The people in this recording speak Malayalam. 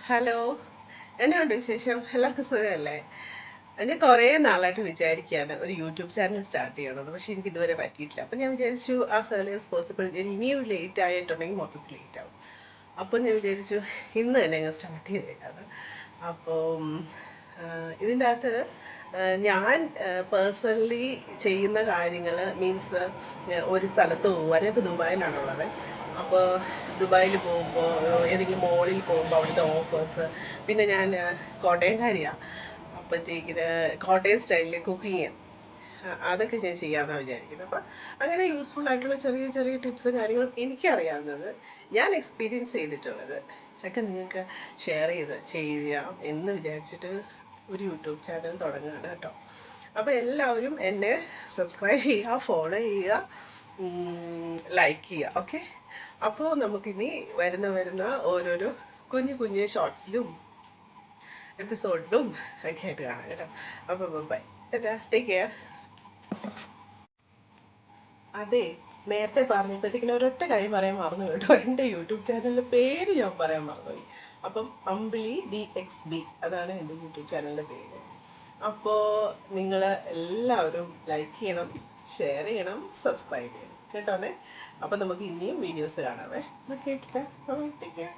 ഹലോ, എന്നാണ്ട് വിശേഷം? എല്ലാവർക്കും സുഖമല്ലേ? ഞാൻ കുറേ നാളായിട്ട് വിചാരിക്കുകയാണ് ഒരു യൂട്യൂബ് ചാനൽ സ്റ്റാർട്ട് ചെയ്യണമെന്ന്. പക്ഷേ എനിക്ക് ഇതുവരെ പറ്റിയിട്ടില്ല. അപ്പം ഞാൻ വിചാരിച്ചു ആസ് ഏർലി ആസ് പോസിബിൾ. ഞാൻ ഇനിയും ലേറ്റ് ആയിട്ടുണ്ടെങ്കിൽ മൊത്തത്തിൽ ലേറ്റ് ആവും. അപ്പം ഞാൻ വിചാരിച്ചു ഇന്ന് തന്നെ ഞാൻ സ്റ്റാർട്ട് ചെയ്തേക്കാണ്. അപ്പം ഇതിൻ്റെ അകത്ത് ഞാൻ പേഴ്സണലി ചെയ്യുന്ന കാര്യങ്ങൾ മീൻസ് ഒരു സ്ഥലത്ത് പോകുക. ഞാനിപ്പോൾ ദുബായിലാണുള്ളത്. അപ്പോൾ ദുബായിൽ പോകുമ്പോൾ ഏതെങ്കിലും മോളിൽ പോകുമ്പോൾ അവിടുത്തെ ഓഫേഴ്സ്, പിന്നെ ഞാൻ കോട്ടയംകാരിയാണ്. അപ്പോഴത്തേക്കിന് കോട്ടയം സ്റ്റൈലിൽ കുക്കിങ് അതൊക്കെ ഞാൻ ചെയ്യാമെന്നാണ് വിചാരിക്കുന്നത്. അപ്പം അങ്ങനെ യൂസ്ഫുൾ ആയിട്ടുള്ള ചെറിയ ചെറിയ ടിപ്സ് കാര്യങ്ങളും എനിക്കറിയാവുന്നത്, ഞാൻ എക്സ്പീരിയൻസ് ചെയ്തിട്ടുള്ളത് ഒക്കെ നിങ്ങൾക്ക് ഷെയർ ചെയ്യാം എന്ന് വിചാരിച്ചിട്ട് ഒരു യൂട്യൂബ് ചാനൽ തുടങ്ങുകയാണ് കേട്ടോ. അപ്പോൾ എല്ലാവരും എന്നെ സബ്സ്ക്രൈബ് ചെയ്യുക, ഫോളോ ചെയ്യുക, ലൈക്ക് ചെയ്യുക. ഓക്കെ, അപ്പോൾ നമുക്കിനി വരുന്ന ഓരോരോ കുഞ്ഞു കുഞ്ഞു ഷോർട്സിലും എപ്പിസോഡിലും ഒക്കെ ആയിട്ട് കാണാം കേട്ടോ. അപ്പോൾ ബൈ, ടേക്ക് കെയർ. അതെ, നേരത്തെ പറഞ്ഞപ്പോഴത്തേക്കിന് ഒരൊറ്റ കാര്യം പറയാൻ മറന്നു കേട്ടോ. എൻ്റെ യൂട്യൂബ് ചാനലിൻ്റെ പേര് ഞാൻ പറയാൻ മറന്നുപോയി. അപ്പം അമ്പിളി DXB അതാണ് എൻ്റെ യൂട്യൂബ് ചാനലിൻ്റെ പേര്. അപ്പോൾ നിങ്ങൾ എല്ലാവരും ലൈക്ക് ചെയ്യണം, ഷെയർ ചെയ്യണം, സബ്സ്ക്രൈബ് ചെയ്യണം കേട്ടോന്നേ. അപ്പം നമുക്ക് ഇനിയും വീഡിയോസ് കാണാമേ. Okay, take care.